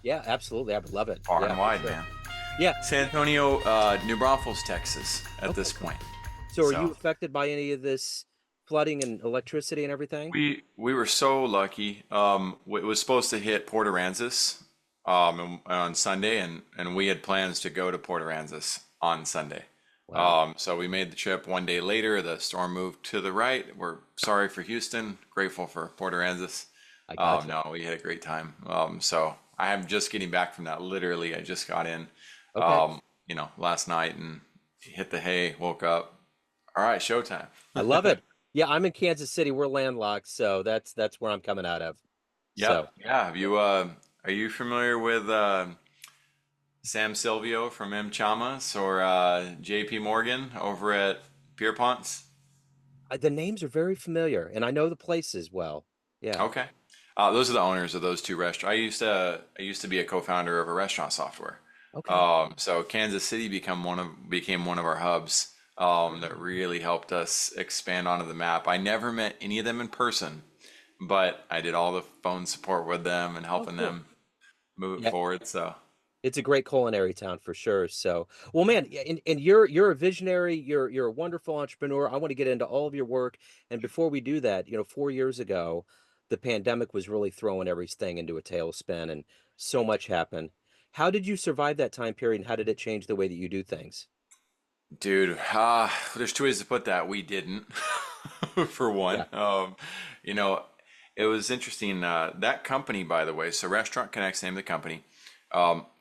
Yeah, absolutely. I would love it. Far Yeah, and for wide, sure. man. Yeah. San Antonio, New Braunfels, Texas, at Okay, this cool. point. So are you So affected by any of this flooding and electricity and everything? we were so lucky. It was supposed to hit Port Aransas on Sunday, and we had plans to go to Port Aransas on Sunday. Wow. So we made the trip one day later. The storm moved to the right. We're sorry for Houston, grateful for Port Aransas. I gotcha. No, we had a great time. So I am just getting back from that. Literally, I just got in, Okay. last night and hit the hay, woke up. All right, showtime. I love it. Yeah, I'm in Kansas City. We're landlocked, so that's where I'm coming out of. Yep. So, Yeah. Have yeah. you are you familiar with Sam Silvio from M Chamas or JP Morgan over at Pierpont's? The names are very familiar, and I know the places well. Yeah. Okay. Those are the owners of those two restaurants. I used to be a co-founder of a restaurant software. Okay. So Kansas City became one of our hubs that really helped us expand onto the map. I never met any of them in person, but I did all the phone support with them and Oh, helping cool. them move it Yeah, forward. So it's a great culinary town for sure. So, well, man, yeah, and you're a visionary. You're a wonderful entrepreneur. I want to get into all of your work. And before we do that, 4 years ago, the pandemic was really throwing everything into a tailspin, and so much happened. How did you survive that time period, and how did it change the way that you do things? dude, there's two ways to put that. We didn't, for one. Yeah. You know, it was interesting. That company, by the way, so Restaurant Connect's the name of the company.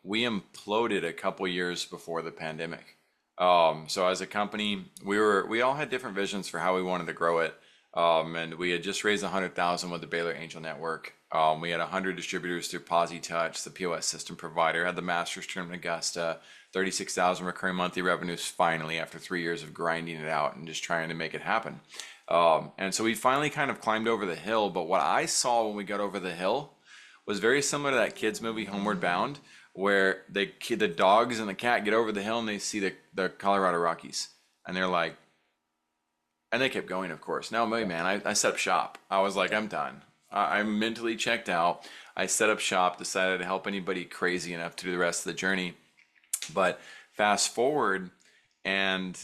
We imploded a couple years before the pandemic. So as a company, we all had different visions for how we wanted to grow it. And we had just raised 100,000 with the Baylor Angel Network. We had 100 distributors through PosiTouch, the POS system provider, had the Masters Tournament in Augusta, 36,000 recurring monthly revenues finally after 3 years of grinding it out and just trying to make it happen. And so we finally kind of climbed over the hill. But what I saw when we got over the hill was very similar to that kids movie Homeward Bound, where the dogs and the cat get over the hill and they see the Colorado Rockies, and they're like, and they kept going, of course. Now, me, Yeah. man, I set up shop. I was like, I'm done. I'm mentally checked out. I set up shop, decided to help anybody crazy enough to do the rest of the journey. But fast forward, and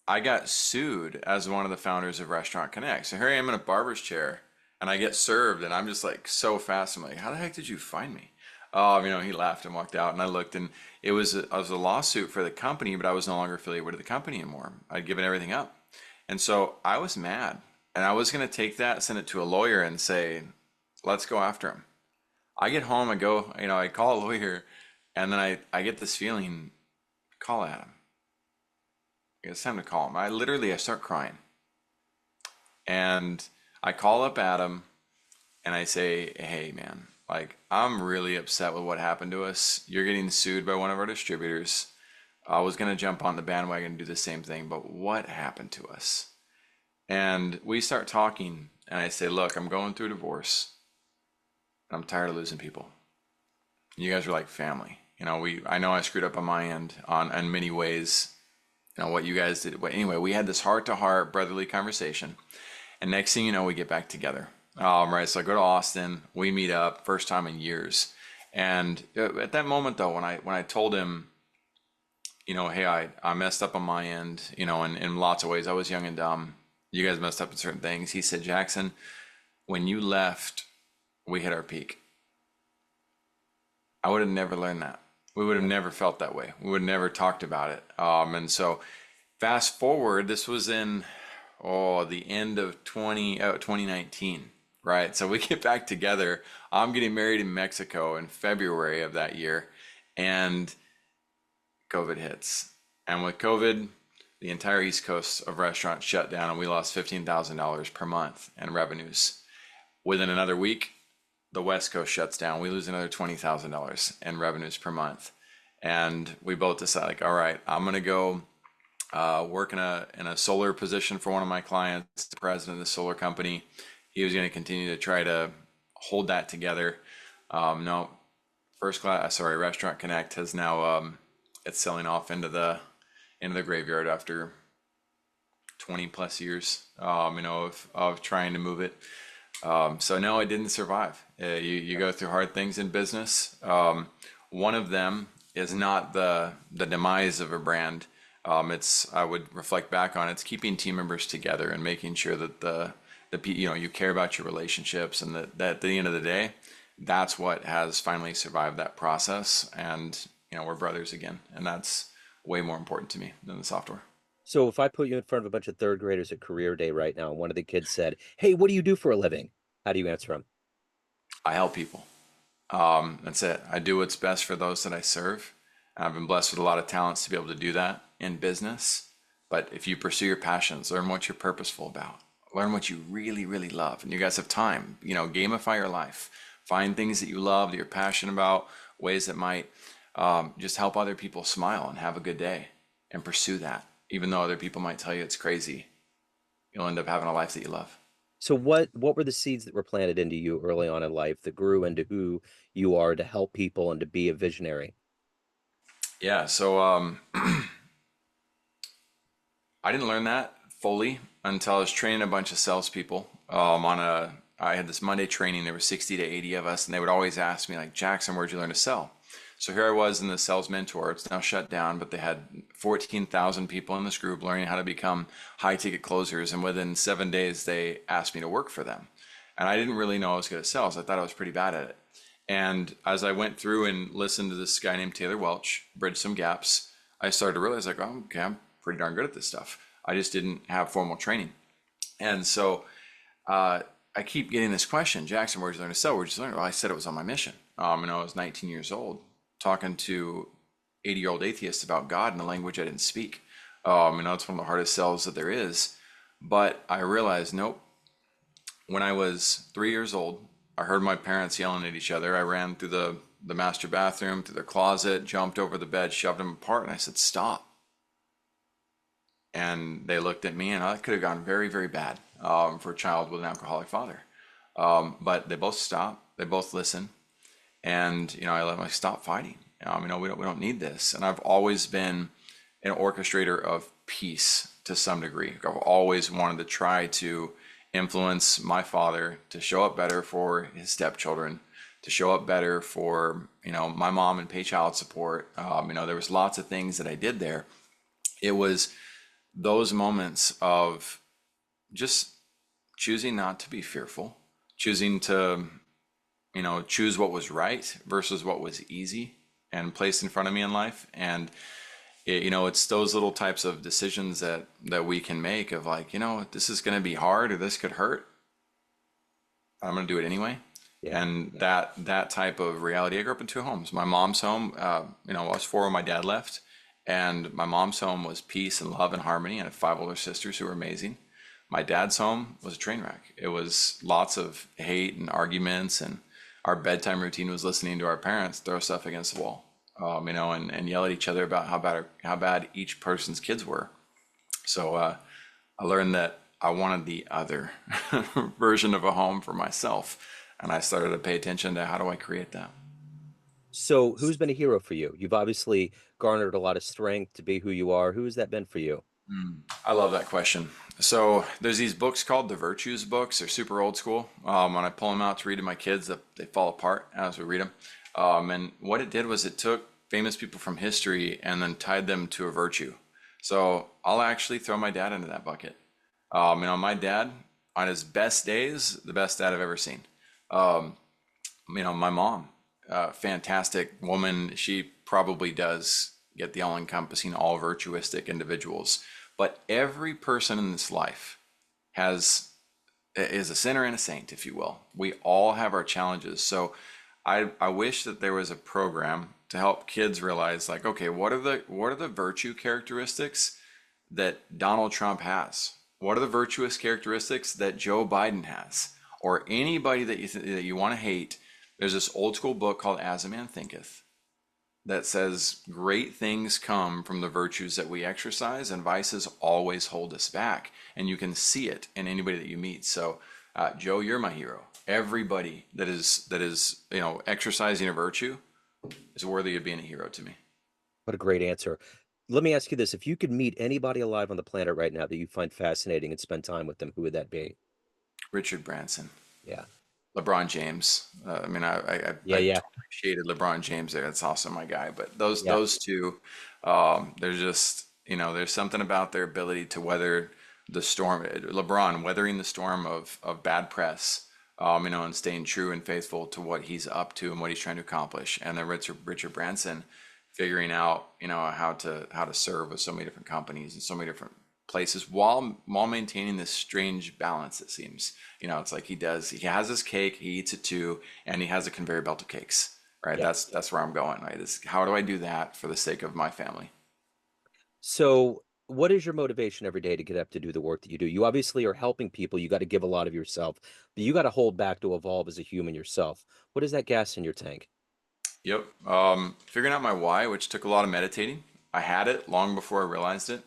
I got sued as one of the founders of Restaurant Connect. So here I am in a barber's chair, and I get served, and I'm just like so fast. I'm like, how the heck did you find me? He laughed and walked out, and I looked, and it was a lawsuit for the company, but I was no longer affiliated with the company anymore. I'd given everything up, and so I was mad, and I was gonna take that, send it to a lawyer, and say, let's go after him. I get home, I go, I call a lawyer, and then I get this feeling, call Adam. It's time to call him. I start crying. And I call up Adam and I say, hey, man, like, I'm really upset with what happened to us. You're getting sued by one of our distributors. I was going to jump on the bandwagon and do the same thing, but what happened to us? And we start talking, and I say, look, I'm going through a divorce. I'm tired of losing people. You guys are like family. I know I screwed up on my end in many ways, what you guys did. But anyway, we had this heart to heart brotherly conversation. And next thing you know, we get back together. Right. So I go to Austin, we meet up, first time in years. And at that moment though, when I told him, hey, I messed up on my end, in lots of ways. I was young and dumb. You guys messed up in certain things. He said, Jackson, when you left, we hit our peak. I would have never learned that. We would have never felt that way. We would have never talked about it. And so fast forward, this was in the end of 2019, right? So we get back together. I'm getting married in Mexico in February of that year, and COVID hits. And with COVID, the entire East Coast of restaurants shut down, and we lost $15,000 per month in revenues. Within another week, the West Coast shuts down. We lose another $20,000 in revenues per month. And we both decide, like, all right, I'm going to go work in a solar position for one of my clients, the president of the solar company. He was going to continue to try to hold that together. No, Restaurant Connect has now it's selling off into the graveyard after 20 plus years, of trying to move it. So no, it didn't survive. You go through hard things in business. One of them is not the demise of a brand. It's I would reflect back on it's keeping team members together and making sure that you care about your relationships and that at the end of the day, that's what has finally survived that process. And we're brothers again, and that's way more important to me than the software. So if I put you in front of a bunch of third graders at career day right now, and one of the kids said, "Hey, what do you do for a living?" How do you answer them? I help people. That's it. I do what's best for those that I serve. I've been blessed with a lot of talents to be able to do that in business. But if you pursue your passions, learn what you're purposeful about, learn what you really, really love, and you guys have time, gamify your life. Find things that you love, that you're passionate about, ways that might just help other people smile and have a good day and pursue that. Even though other people might tell you it's crazy, you'll end up having a life that you love. So what were the seeds that were planted into you early on in life that grew into who you are to help people and to be a visionary? Yeah, so I didn't learn that fully until I was training a bunch of salespeople. I had this Monday training. There were 60 to 80 of us, and they would always ask me like, Jackson, where'd you learn to sell? So here I was in the sales mentor. It's now shut down, but they had 14,000 people in this group learning how to become high ticket closers. And within 7 days, they asked me to work for them. And I didn't really know I was good at sales. I thought I was pretty bad at it. And as I went through and listened to this guy named Taylor Welch bridge some gaps, I started to realize like, oh, okay, I'm pretty darn good at this stuff. I just didn't have formal training. And so I keep getting this question, Jackson, where'd you learn to sell? Where'd you learn? Well, I said it was on my mission. And I was 19 years old talking to 80-year-old atheists about God in a language I didn't speak. It's one of the hardest sells that there is. But I realized, nope. When I was 3 years old, I heard my parents yelling at each other. I ran through the master bathroom, through their closet, jumped over the bed, shoved them apart, and I said, stop. And they looked at me, and I could have gone very, very bad for a child with an alcoholic father. But they both stopped. They both listened. And, I let them like, stop fighting. We don't need this. And I've always been an orchestrator of peace to some degree. I've always wanted to try to influence my father to show up better for his stepchildren, to show up better for, my mom and pay child support. There was lots of things that I did there. It was those moments of just choosing not to be fearful, choosing to, choose what was right versus what was easy and placed in front of me in life. And it's those little types of decisions that we can make of like, this is going to be hard or this could hurt. I'm going to do it anyway. Yeah. And that type of reality. I grew up in two homes. My mom's home, I was four when my dad left, and my mom's home was peace and love and harmony. And I had five older sisters who were amazing. My dad's home was a train wreck. It was lots of hate and arguments, and our bedtime routine was listening to our parents throw stuff against the wall, and yell at each other about how bad each person's kids were. So I learned that I wanted the other version of a home for myself, and I started to pay attention to how do I create that. So who's been a hero for you? You've obviously garnered a lot of strength to be who you are. Who has that been for you? I love that question. So there's these books called the Virtues books. They're super old school. When I pull them out to read to my kids, they fall apart as we read them. And what it did was it took famous people from history and then tied them to a virtue. So I'll actually throw my dad into that bucket. My dad, on his best days, the best dad I've ever seen. My mom, fantastic woman. She probably does get the all-encompassing, all virtuistic individuals. But every person in this life has is a sinner and a saint, if you will. We all have our challenges. So I wish that there was a program to help kids realize like, okay, what are the virtue characteristics that Donald Trump has? What are the virtuous characteristics that Joe Biden has? Or anybody that you want to hate? There's this old school book called As a Man Thinketh that says great things come from the virtues that we exercise, and vices always hold us back. And you can see it in anybody that you meet. So, Joe, you're my hero. Everybody that is exercising a virtue is worthy of being a hero to me. What a great answer. Let me ask you this. If you could meet anybody alive on the planet right now that you find fascinating and spend time with them, who would that be? Richard Branson. Yeah. LeBron James. I mean, Yeah, I yeah, totally shaded LeBron James there. That's also my guy. But those yeah, those two, they're just, there's something about their ability to weather the storm. LeBron weathering the storm of bad press, and staying true and faithful to what he's up to and what he's trying to accomplish. And then Richard Branson figuring out, how to serve with so many different companies and so many different places while maintaining this strange balance, it seems. It's like he has his cake, he eats it too, and he has a conveyor belt of cakes, right? yeah. That's where I'm going, right? Is how do I do that for the sake of my family? So, what is your motivation every day to get up to do the work that you do? You obviously are helping people. You got to give a lot of yourself, but you got to hold back to evolve as a human yourself. What is that gas in your tank? Yep. Figuring out my why, which took a lot of meditating. I had it long before I realized it.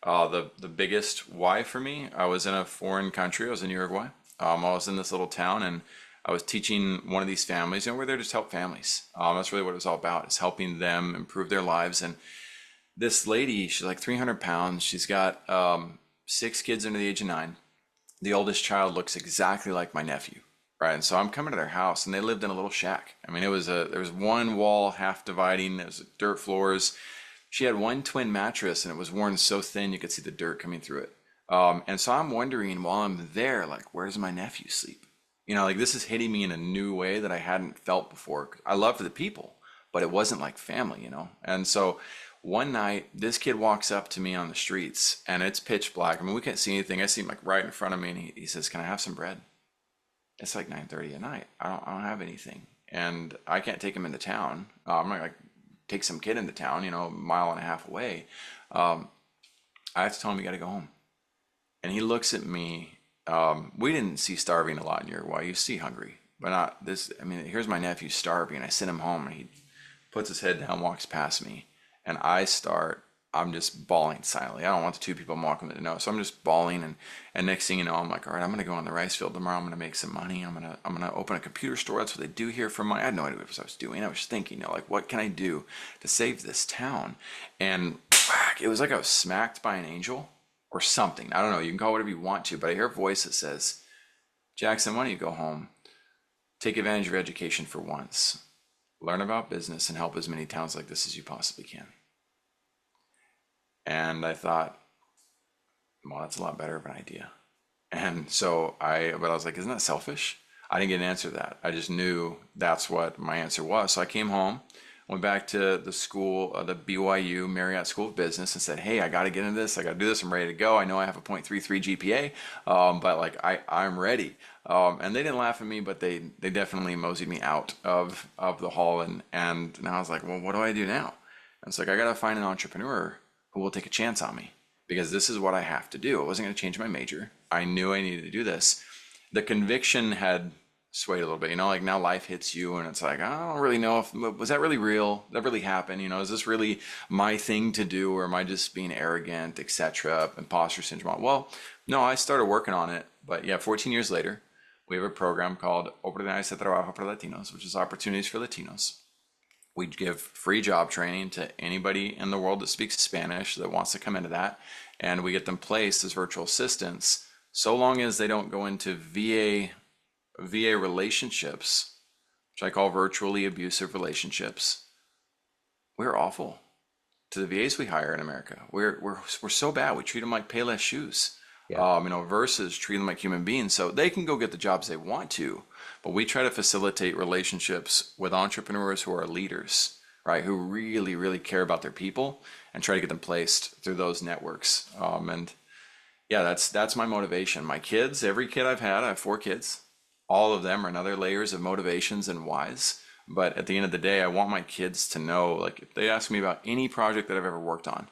The biggest why for me, I was in a foreign country. I was in Uruguay. I was in this little town, and I was teaching one of these families. We're there to just help families. That's really what it was all about, is helping them improve their lives. And this lady, she's like 300 pounds. She's got six kids under the age of 9. The oldest child looks exactly like my nephew, right? And so I'm coming to their house, and they lived in a little shack. I mean, there was one wall half dividing. There was dirt floors. She had one twin mattress, and it was worn so thin you could see the dirt coming through it. And so I'm wondering while I'm there, like, where does my nephew sleep? Like this is hitting me in a new way that I hadn't felt before. I love the people, but it wasn't like family. And so one night, this kid walks up to me on the streets, and it's pitch black. I mean, we can't see anything. I see him like right in front of me, and he says, "Can I have some bread?" It's like 9:30 at night. I don't have anything, and I can't take him into town. I'm not like take some kid into town, a mile and a half away. I have to tell him you got to go home. And he looks at me. We didn't see starving a lot in Uruguay. You see hungry, but not this. I mean, here's my nephew starving. I send him home, and he puts his head down, walks past me, and I'm just bawling silently. I don't want the two people I'm walking with to know. So I'm just bawling, and next thing you know, I'm like, all right, I'm gonna go on the rice field tomorrow. I'm gonna make some money. I'm gonna open a computer store. That's what they do here for money. I had no idea what I was doing. I was thinking, like, what can I do to save this town? And it was like I was smacked by an angel or something. I don't know. You can call it whatever you want to, but I hear a voice that says, Jackson, why don't you go home? Take advantage of your education for once. Learn about business and help as many towns like this as you possibly can. And I thought, well, that's a lot better of an idea. And so but I was like, isn't that selfish? I didn't get an answer to that. I just knew that's what my answer was. So I came home, went back to the school, the BYU Marriott School of Business, and said, hey, I got to get into this. I got to do this. I'm ready to go. I know I have a 0.33 GPA, but like I'm ready. And they didn't laugh at me, but they definitely moseyed me out of the hall. And now I was like, well, what do I do now? And it's like, I got to find an entrepreneur who will take a chance on me because this is what I have to do. I wasn't going to change my major. I knew I needed to do this. The conviction had swayed a little bit, like now life hits you and it's like, I don't really know was that really real? Did that really happen? Is this really my thing to do or am I just being arrogant, etc., imposter syndrome? Well, no, I started working on it, but yeah, 14 years later, we have a program called Oportunidades de Trabajo para Latinos, which is opportunities for Latinos. We give free job training to anybody in the world that speaks Spanish that wants to come into that. And we get them placed as virtual assistants so long as they don't go into VA relationships, which I call virtually abusive relationships. We're awful to the VAs we hire in America. We're so bad. We treat them like Payless shoes, Yeah. versus treat them like human beings. So they can go get the jobs they want to, but we try to facilitate relationships with entrepreneurs who are leaders, right? Who really, really care about their people and try to get them placed through those networks. And yeah, that's my motivation. My kids, every kid I've had, I have 4 kids. All of them are another layers of motivations and whys. But at the end of the day, I want my kids to know, like, if they ask me about any project that I've ever worked on,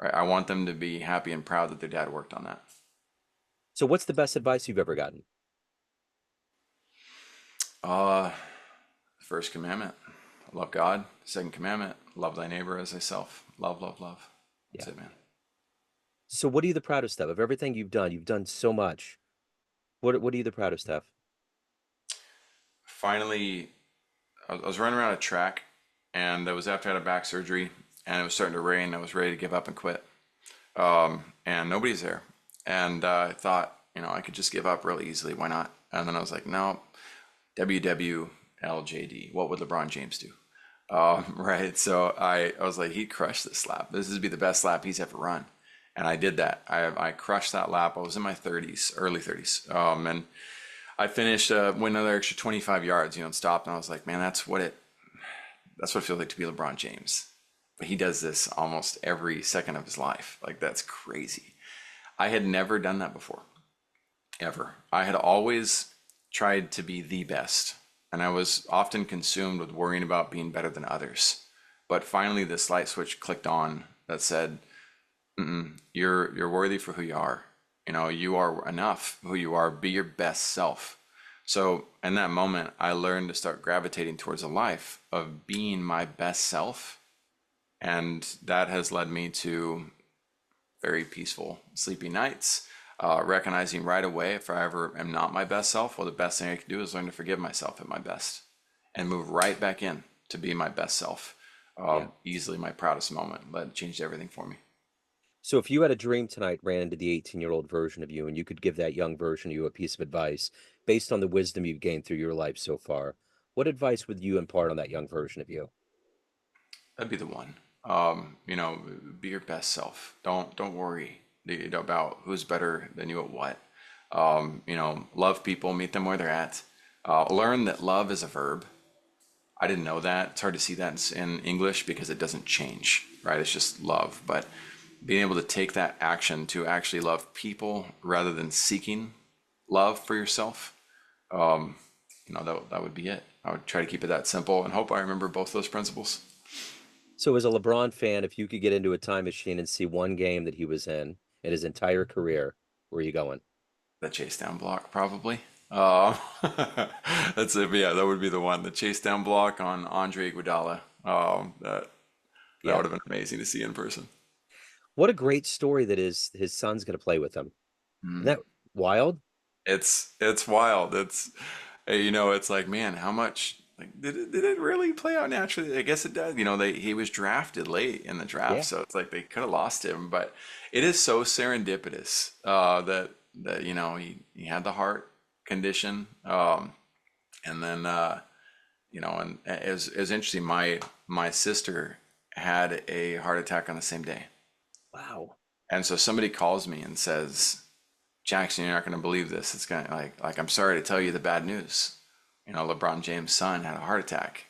right, I want them to be happy and proud that their dad worked on that. So, what's the best advice you've ever gotten? Uh, First commandment, love God. Second commandment, love thy neighbor as thyself. Love, love, love. That's Yeah. it, man. So, what are you the proudest of everything you've done? You've done so much. What are you the proudest of? Finally, I was running around a track, and it was after I had a back surgery, and it was starting to rain. I was ready to give up and quit, and nobody's there. And I thought, I could just give up really easily. Why not? And then I was like, no, WWLJD. What would LeBron James do? Right. So I was like, he'd crush this lap. This would be the best lap he's ever run. And I did that. I crushed that lap. I was in my 30s, early 30s. And I finished, went another extra 25 yards, and stopped. And I was like, man, that's what it feels like to be LeBron James. But he does this almost every second of his life. Like, that's crazy. I had never done that before, ever. I had always tried to be the best, and I was often consumed with worrying about being better than others. But finally, this light switch clicked on that said, you're worthy for who you are. You are enough who you are. Be your best self. So in that moment, I learned to start gravitating towards a life of being my best self. And that has led me to very peaceful, sleepy nights, recognizing right away if I ever am not my best self, well, the best thing I can do is learn to forgive myself at my best and move right back in to be my best self. Yeah. Easily my proudest moment. That changed everything for me. So if you had a dream tonight, ran into the 18-year-old version of you, and you could give that young version of you a piece of advice based on the wisdom you've gained through your life so far, what advice would you impart on that young version of you? That'd be the one. Be your best self. Don't worry about who's better than you at what. Love people, meet them where they're at. Learn that love is a verb. I didn't know that. It's hard to see that in English because it doesn't change, right? It's just love. But being able to take that action to actually love people rather than seeking love for yourself, that would be it. I would try to keep it that simple and hope I remember both those principles. So as a LeBron fan, if you could get into a time machine and see one game that he was in his entire career, where are you going? The chase down block, probably. That's it. But yeah, that would be the one. The chase down block on Andre Iguodala. That Yeah. would have been amazing to see in person. What a great story that is his son's going to play with him. Isn't that wild? It's wild. It's like, man, how much like did it really play out naturally? I guess it does. He was drafted late in the draft, Yeah. so it's like they could have lost him, but it is so serendipitous that he had the heart condition, and then and it was interesting. My sister had a heart attack on the same day, Wow. and so somebody calls me and says, Jackson, you're not going to believe this. It's going to like I'm sorry to tell you the bad news. LeBron James' son had a heart attack,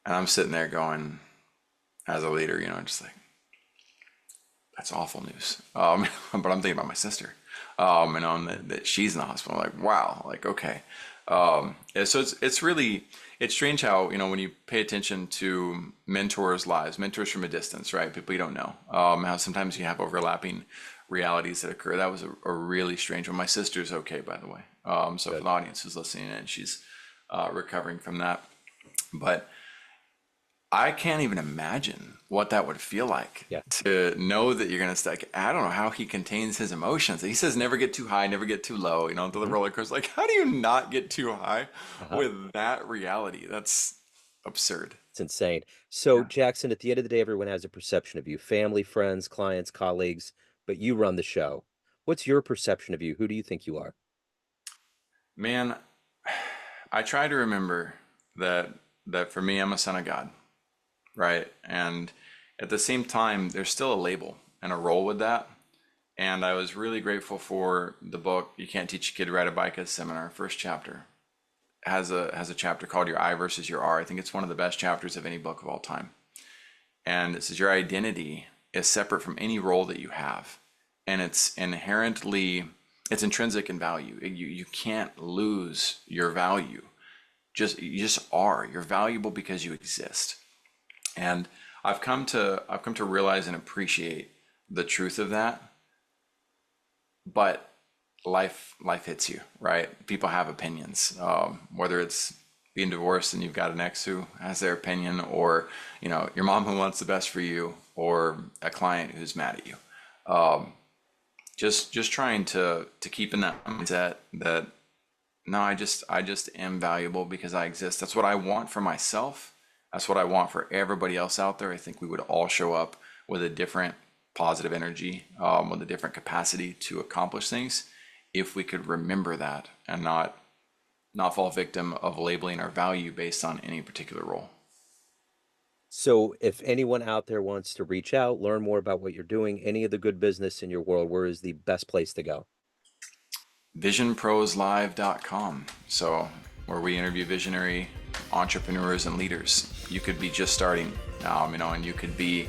and I'm sitting there going, as a leader, just like that's awful news. But I'm thinking about my sister, and that she's in the hospital. Like, wow, like okay. So it's strange how when you pay attention to mentors' lives, mentors from a distance, right? People you don't know, how sometimes you have overlapping realities that occur. That was a really strange one. My sister's okay, by the way. So for Good. the audience who's listening in, she's recovering from that. But I can't even imagine what that would feel like Yeah. to know that you're going to stack. I don't know how he contains his emotions. He says, never get too high, never get too low, until the Hmm. roller coaster. Like, how do you not get too high Uh-huh. with that reality? That's absurd. It's insane. So, Yeah. Jackson, at the end of the day, everyone has a perception of you, family, friends, clients, colleagues, but you run the show. What's your perception of you? Who do you think you are? Man, I try to remember that for me, I'm a son of God, right? And at the same time, there's still a label and a role with that. And I was really grateful for the book You Can't Teach a Kid to Ride a Bike as Seminar, first chapter. Has a chapter called Your I versus Your R. I think it's one of the best chapters of any book of all time. And it says your identity is separate from any role that you have. And it's intrinsic in value. You can't lose your value. You just are. You're valuable because you exist. And I've come to realize and appreciate the truth of that. But life hits you, right? People have opinions, whether it's being divorced and you've got an ex who has their opinion, or your mom who wants the best for you, or a client who's mad at you. Just trying to keep in that mindset that no, I just am valuable because I exist. That's what I want for myself. That's what I want for everybody else out there. I think we would all show up with a different positive energy, with a different capacity to accomplish things if we could remember that and not not fall victim of labeling our value based on any particular role. So if anyone out there wants to reach out, learn more about what you're doing, any of the good business in your world, where is the best place to go? Visionproslive.com. So, where we interview visionary entrepreneurs and leaders. You could be just starting, and you could be,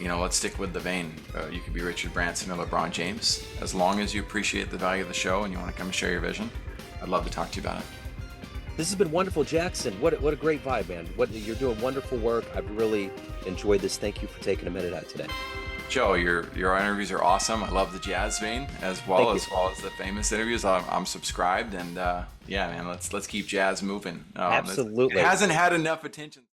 let's stick with the vein. You could be Richard Branson or LeBron James. As long as you appreciate the value of the show and you want to come and share your vision, I'd love to talk to you about it. This has been wonderful, Jackson. What a great vibe, man. You're doing wonderful work. I've really enjoyed this. Thank you for taking a minute out today. Joe, your interviews are awesome. I love the jazz vein as well as the famous interviews. I'm subscribed, and man, let's keep jazz moving. Absolutely. It hasn't had enough attention.